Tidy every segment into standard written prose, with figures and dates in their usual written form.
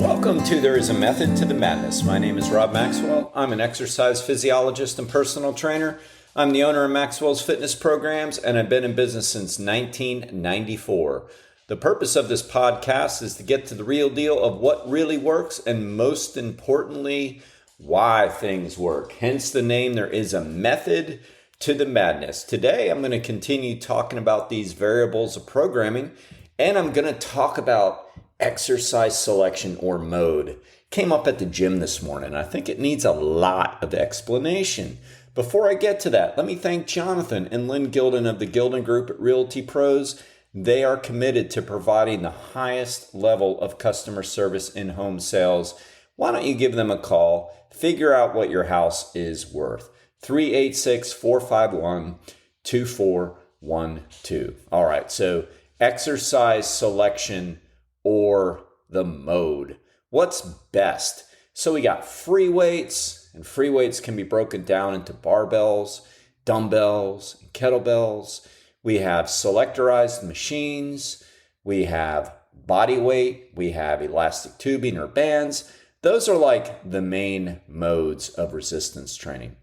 Welcome to There is a Method to the Madness. My name is Rob Maxwell. I'm an exercise physiologist and personal trainer. I'm the owner of Maxwell's fitness programs, and I've been in business since 1994. The purpose of this podcast is to get to the real deal of what really works and, most importantly, why things work. Hence the name, There is a Method to the Madness. Today, I'm going to continue talking about these variables of programming, and I'm going to talk about exercise selection or mode. Came up at the gym this morning. I think it needs a lot of explanation. Before I get to that, let me thank Jonathan and Lynn Gilden of the Gilden Group at Realty Pros. They are committed to providing the highest level of customer service in home sales. Why don't you give them a call? Figure out what your house is worth. 386-451-2412. All right, so exercise selection or the mode. What's best? So we got free weights, and free weights can be broken down into barbells, dumbbells, and kettlebells. We have selectorized machines. We have body weight. We have elastic tubing or bands. Those are like the main modes of resistance training.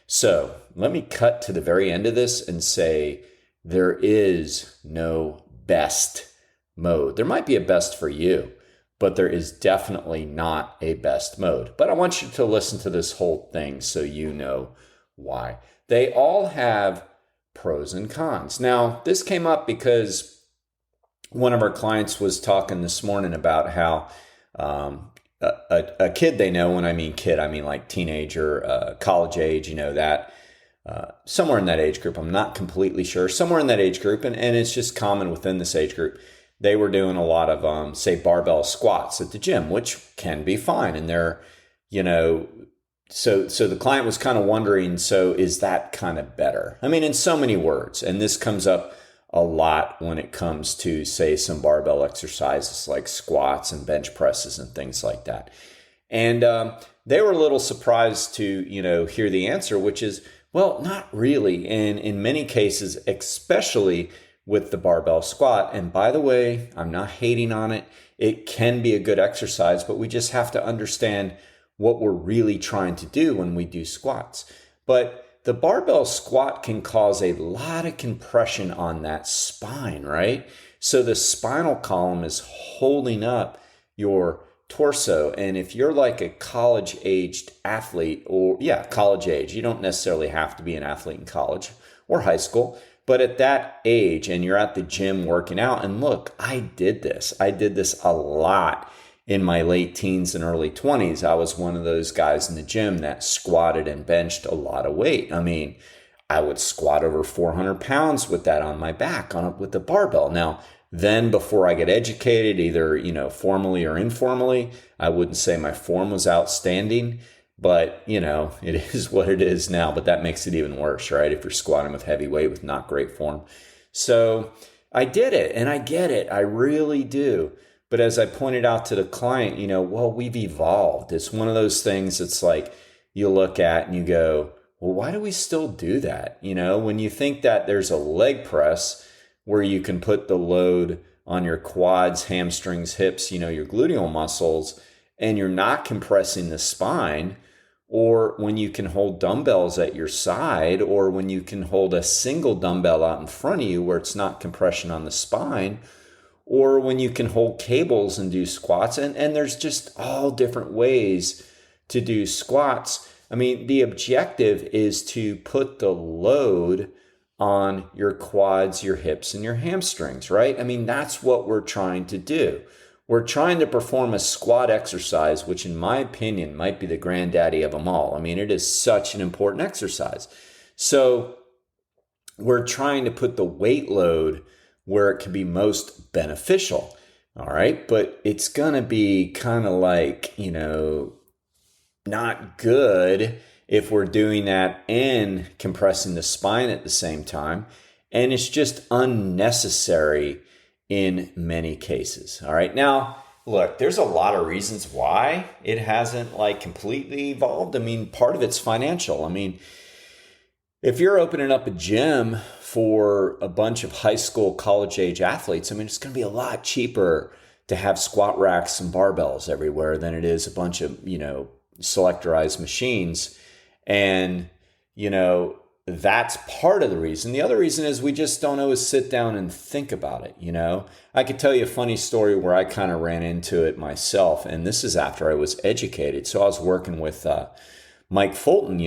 So let me cut to the very end of this and say there is no best mode. There might be a best for you, but there is definitely not a best mode. But I want you to listen to this whole thing so you know why. They all have pros and cons. Now, this came up because one of our clients was talking this morning about how a kid they know, when I mean kid, I mean like teenager, college age, somewhere in that age group. I'm not completely sure. Somewhere in that age group, and it's just common within this age group. They were doing a lot of, say, barbell squats at the gym, which can be fine. And they're, so the client was kind of wondering, so is that kind of better? I mean, in so many words, and this comes up a lot when it comes to, say, some barbell exercises like squats and bench presses and things like that. And they were a little surprised to, hear the answer, which is, well, not really. And in many cases, especially with the barbell squat. And by the way, I'm not hating on it. It can be a good exercise, but we just have to understand what we're really trying to do when we do squats. But the barbell squat can cause a lot of compression on that spine, right? So the spinal column is holding up your torso. And if you're like a college-aged athlete, college age, you don't necessarily have to be an athlete in college or high school, but at that age and you're at the gym working out, and look, I did this a lot in my late teens and early 20s. I was one of those guys in the gym that squatted and benched a lot of weight. I mean, I would squat over 400 pounds with that on my back with the barbell. Now, then before I get educated, either, formally or informally, I wouldn't say my form was outstanding, but, it is what it is now. But that makes it even worse, right? If you're squatting with heavy weight with not great form. So I did it, and I get it. I really do. But as I pointed out to the client, we've evolved. It's one of those things that's like you look at and you go, well, why do we still do that? When you think that there's a leg press where you can put the load on your quads, hamstrings, hips, your gluteal muscles, and you're not compressing the spine, or when you can hold dumbbells at your side, or when you can hold a single dumbbell out in front of you where it's not compression on the spine, or when you can hold cables and do squats. And there's just all different ways to do squats. I mean, the objective is to put the load on your quads, your hips, and your hamstrings, right? I mean, that's what we're trying to do. We're trying to perform a squat exercise, which in my opinion might be the granddaddy of them all. I mean, it is such an important exercise. So we're trying to put the weight load where it can be most beneficial. All right. But it's going to be kind of like, not good if we're doing that and compressing the spine at the same time. And it's just unnecessary in many cases. All right. Now, look, there's a lot of reasons why it hasn't completely evolved. I mean, part of it's financial. I mean, if you're opening up a gym for a bunch of high school, college age athletes, I mean, it's going to be a lot cheaper to have squat racks and barbells everywhere than it is a bunch of, selectorized machines. And, that's part of the reason. The other reason is we just don't always sit down and think about it. I could tell you a funny story where I kind of ran into it myself. And this is after I was educated. So I was working with Mike Fulton,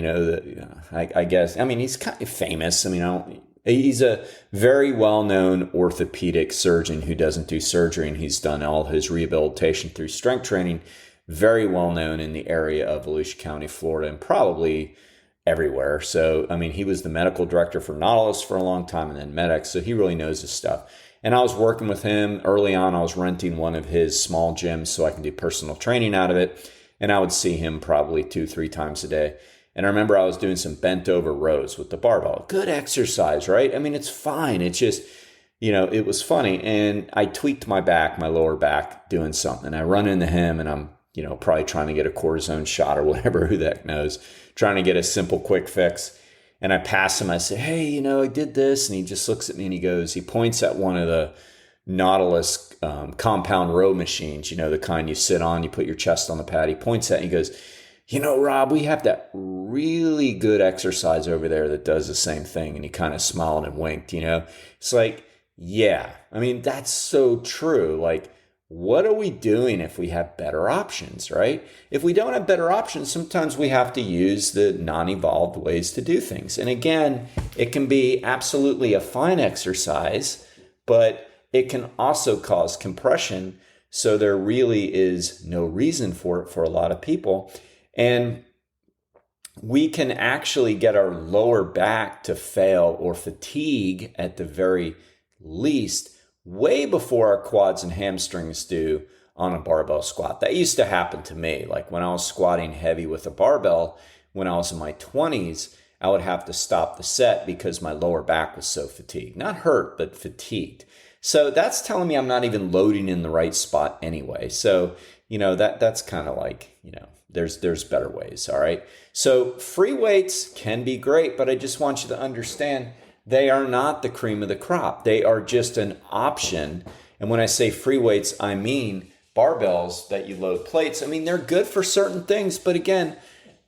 I guess. I mean, he's kind of famous. I mean, he's a very well-known orthopedic surgeon who doesn't do surgery, and he's done all his rehabilitation through strength training. Very well-known in the area of Volusia County, Florida, and probably everywhere. So, I mean, he was the medical director for Nautilus for a long time and then MedX, so he really knows his stuff. And I was working with him early on. I was renting one of his small gyms so I can do personal training out of it. And I would see him probably 2-3 times a day. And I remember I was doing some bent over rows with the barbell. Good exercise, right? I mean, it's fine. It's just, it was funny. And I tweaked my lower back doing something. I run into him and I'm, probably trying to get a cortisone shot or whatever, who the heck knows, trying to get a simple quick fix. And I pass him. I say, hey, I did this. And he just looks at me and he points at one of the Nautilus compound row machines, the kind you sit on, you put your chest on the pad. He points at it and he goes, Rob, we have that really good exercise over there that does the same thing. And he kind of smiled and winked, It's like, yeah, I mean, that's so true. Like, what are we doing if we have better options, right? If we don't have better options, sometimes we have to use the non-evolved ways to do things. And again, it can be absolutely a fine exercise, but it can also cause compression. So there really is no reason for it for a lot of people. And we can actually get our lower back to fail or fatigue at the very least way before our quads and hamstrings do on a barbell squat. That used to happen to me. Like when I was squatting heavy with a barbell when I was in my 20s, I would have to stop the set because my lower back was so fatigued. Not hurt, but fatigued. So that's telling me I'm not even loading in the right spot anyway. So, that's kind of like, there's better ways, all right? So free weights can be great, but I just want you to understand they are not the cream of the crop. They are just an option. And when I say free weights, I mean barbells that you load plates. I mean, they're good for certain things, but again,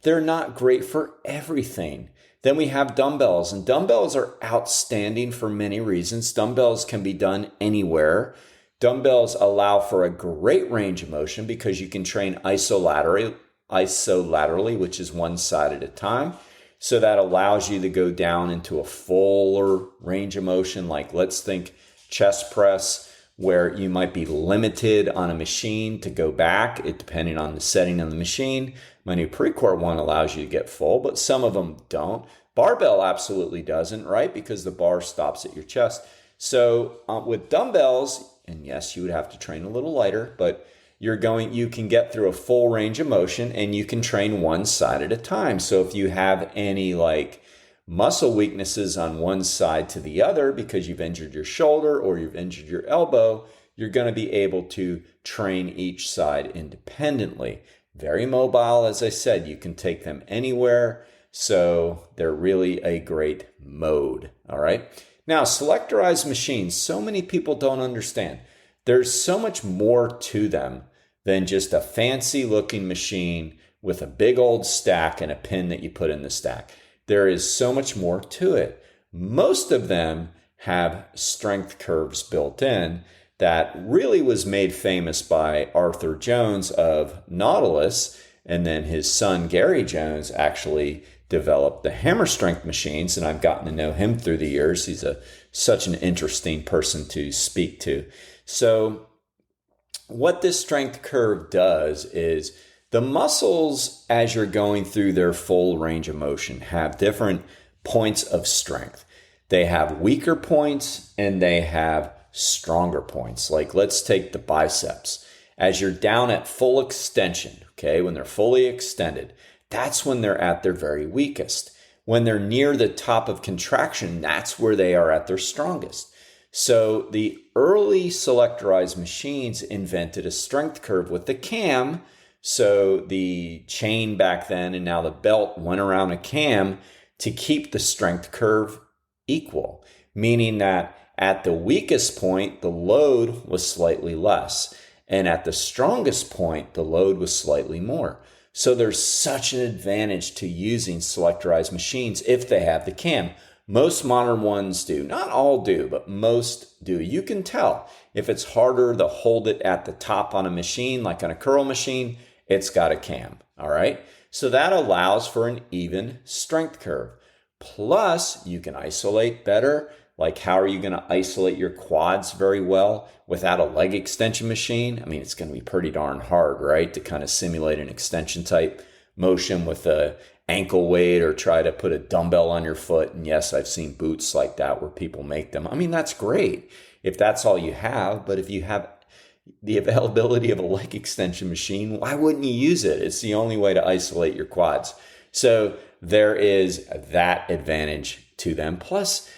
they're not great for everything. Then we have dumbbells, and dumbbells are outstanding for many reasons. Dumbbells can be done anywhere. Dumbbells allow for a great range of motion because you can train isolaterally, which is one side at a time. So that allows you to go down into a fuller range of motion. Like let's think chest press, where you might be limited on a machine to go back, depending on the setting of the machine. My new Precore one allows you to get full, but some of them don't. Barbell absolutely doesn't, right? Because the bar stops at your chest. So with dumbbells, and yes, you would have to train a little lighter, but you can get through a full range of motion and you can train one side at a time. So if you have any like muscle weaknesses on one side to the other because you've injured your shoulder or you've injured your elbow, you're going to be able to train each side independently. Very mobile, as I said, you can take them anywhere. So they're really a great mode. All right. Now, selectorized machines, so many people don't understand. There's so much more to them than just a fancy looking machine with a big old stack and a pin that you put in the stack. There is so much more to it. Most of them have strength curves built in that really was made famous by Arthur Jones of Nautilus, and then his son Gary Jones actually developed the hammer strength machines, and I've gotten to know him through the years. He's such an interesting person to speak to. So what this strength curve does is the muscles, as you're going through their full range of motion, have different points of strength. They have weaker points and they have stronger points. Like let's take the biceps. As you're down at full extension, okay, when they're fully extended, that's when they're at their very weakest. When they're near the top of contraction, that's where they are at their strongest. So the early selectorized machines invented a strength curve with the cam. So the chain back then and now the belt went around a cam to keep the strength curve equal, meaning that at the weakest point, the load was slightly less. And at the strongest point, the load was slightly more. So there's such an advantage to using selectorized machines if they have the cam. Most modern ones do. Not all do, but most do. You can tell if it's harder to hold it at the top on a machine, like on a curl machine, it's got a cam, all right? So that allows for an even strength curve. Plus, you can isolate better. Like, how are you going to isolate your quads very well without a leg extension machine? I mean, it's going to be pretty darn hard, right? To kind of simulate an extension type motion with a ankle weight or try to put a dumbbell on your foot. And yes, I've seen boots like that where people make them. I mean, that's great if that's all you have. But if you have the availability of a leg extension machine, why wouldn't you use it? It's the only way to isolate your quads. So there is that advantage to them. Plus,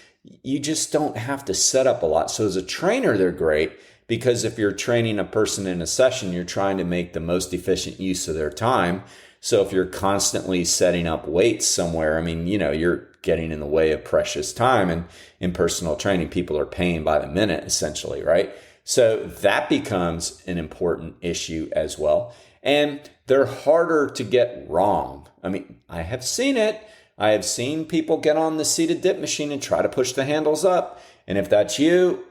you just don't have to set up a lot. So as a trainer, they're great because if you're training a person in a session, you're trying to make the most efficient use of their time. So if you're constantly setting up weights somewhere, I mean, you're getting in the way of precious time. And in personal training, people are paying by the minute, essentially, right? So that becomes an important issue as well. And they're harder to get wrong. I mean, I have seen it. I have seen people get on the seated dip machine and try to push the handles up. And if that's you,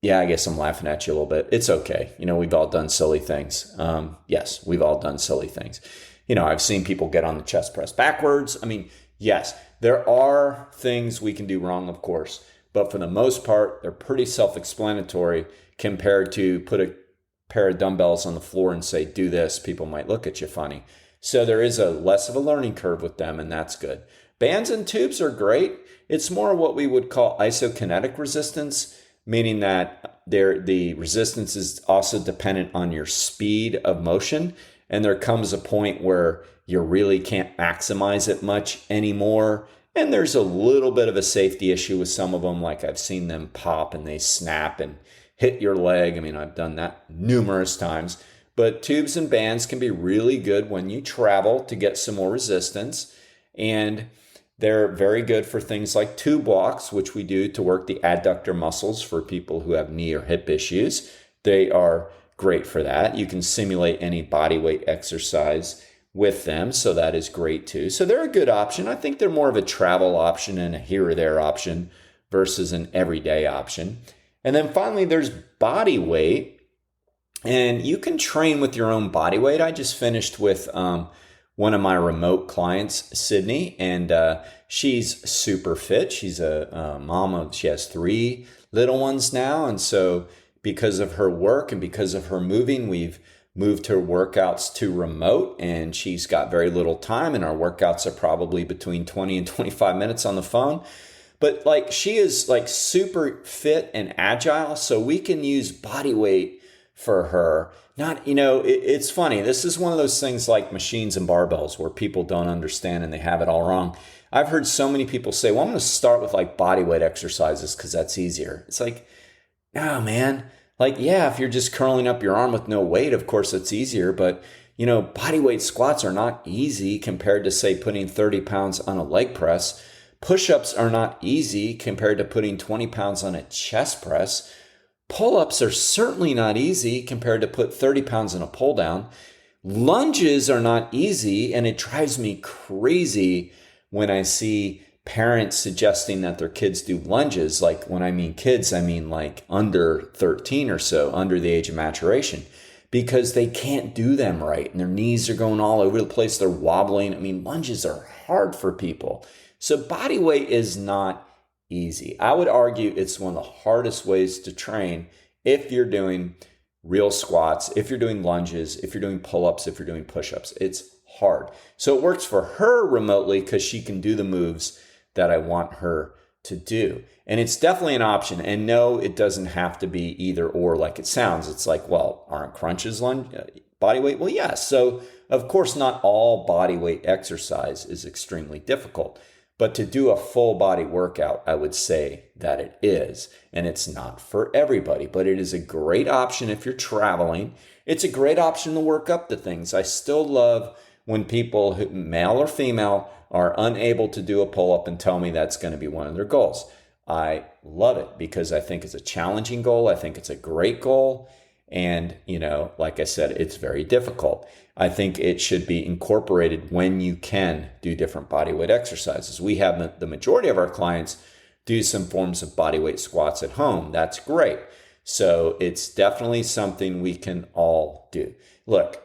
yeah, I guess I'm laughing at you a little bit. It's okay. We've all done silly things. Yes, we've all done silly things. I've seen people get on the chest press backwards. I mean, yes, there are things we can do wrong, of course. But for the most part, they're pretty self-explanatory compared to put a pair of dumbbells on the floor and say, do this. People might look at you funny. So there is a less of a learning curve with them, and that's good. Bands and tubes are great. It's more what we would call isokinetic resistance, meaning that the resistance is also dependent on your speed of motion. And there comes a point where you really can't maximize it much anymore. And there's a little bit of a safety issue with some of them, like I've seen them pop and they snap and hit your leg. I mean, I've done that numerous times. But tubes and bands can be really good when you travel to get some more resistance. And they're very good for things like tube walks, which we do to work the adductor muscles for people who have knee or hip issues. They are great for that. You can simulate any body weight exercise with them, so that is great too. So they're a good option. I think they're more of a travel option and a here or there option versus an everyday option. And then finally, there's body weight. And you can train with your own body weight. I just finished with one of my remote clients, Sydney, and she's super fit. She's a mom. She has 3 little ones now. And so because of her work and because of her moving, we've moved her workouts to remote, and she's got very little time. And our workouts are probably between 20 and 25 minutes on the phone. But she is super fit and agile. So we can use body weight for her. It's funny. This is one of those things like machines and barbells where people don't understand and they have it all wrong. I've heard so many people say, well, I'm going to start with body weight exercises because that's easier. It's no, man. If you're just curling up your arm with no weight, of course it's easier. But, body weight squats are not easy compared to, say, putting 30 pounds on a leg press. Push-ups are not easy compared to putting 20 pounds on a chest press. Pull-ups are certainly not easy compared to put 30 pounds in a pull-down. Lunges are not easy, and it drives me crazy when I see parents suggesting that their kids do lunges. When I mean kids, I mean under 13 or so, under the age of maturation, because they can't do them right, and their knees are going all over the place. They're wobbling. I mean, lunges are hard for people. So body weight is not easy. I would argue it's one of the hardest ways to train if you're doing real squats, if you're doing lunges, if you're doing pull-ups, if you're doing push-ups. It's hard. So it works for her remotely because she can do the moves that I want her to do. And it's definitely an option. And no, it doesn't have to be either or like it sounds. It's aren't crunches body weight? Well, yes. So of course, not all body weight exercise is extremely difficult. But to do a full body workout, I would say that it is. And it's not for everybody, but it is a great option if you're traveling. It's a great option to work up to things. I still love when people, male or female, are unable to do a pull-up and tell me that's going to be one of their goals. I love it because I think it's a challenging goal. I think it's a great goal. And, like I said, it's very difficult. I think it should be incorporated when you can do different body weight exercises. We have the majority of our clients do some forms of body weight squats at home. That's great. So it's definitely something we can all do. Look,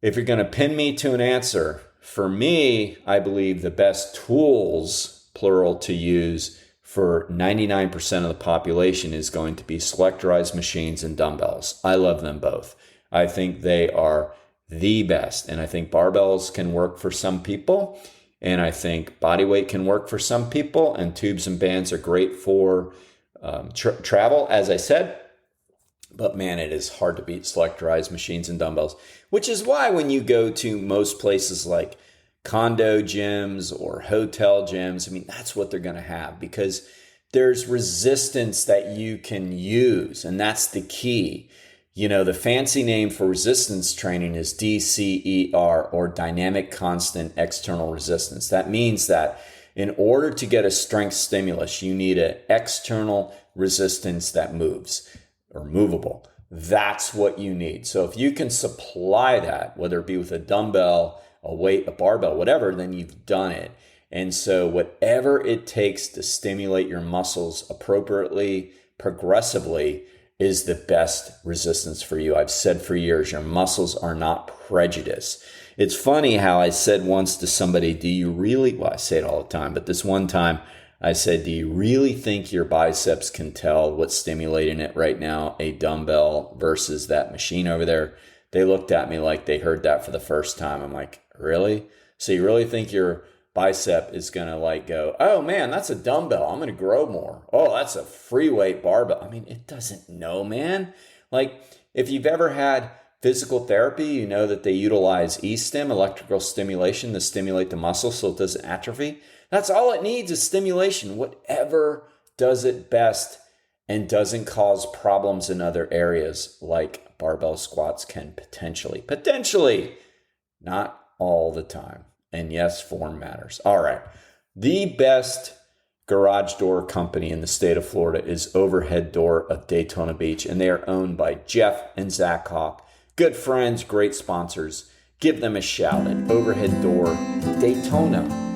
if you're going to pin me to an answer, for me, I believe the best tools, plural, to use for 99% of the population is going to be selectorized machines and dumbbells. I love them both. I think they are the best. And I think barbells can work for some people. And I think body weight can work for some people. And tubes and bands are great for travel, as I said. But man, it is hard to beat selectorized machines and dumbbells, which is why when you go to most places like condo gyms or hotel gyms, that's what they're going to have, because there's resistance that you can use. And that's the key. The fancy name for resistance training is DCER, or dynamic constant external resistance. That means that in order to get a strength stimulus, you need an external resistance that moves or movable. That's what you need. So if you can supply that, whether it be with a dumbbell, a weight, a barbell, whatever, then you've done it. And so whatever it takes to stimulate your muscles appropriately, progressively, is the best resistance for you. I've said for years, your muscles are not prejudiced. It's funny how I said once to somebody, I say it all the time, but this one time I said, do you really think your biceps can tell what's stimulating it right now, a dumbbell versus that machine over there? They looked at me like they heard that for the first time. I'm like, really? So you really think your bicep is going to go, oh man, that's a dumbbell, I'm going to grow more. Oh, that's a free weight barbell. It doesn't know, man. If you've ever had physical therapy, you know that they utilize e-stim, electrical stimulation, to stimulate the muscle so it doesn't atrophy. That's all it needs is stimulation, whatever does it best and doesn't cause problems in other areas like barbell squats can potentially, not all the time. And yes, form matters. All right. The best garage door company in the state of Florida is Overhead Door of Daytona Beach, and they are owned by Jeff and Zach Hawk. Good friends, great sponsors. Give them a shout at Overhead Door Daytona.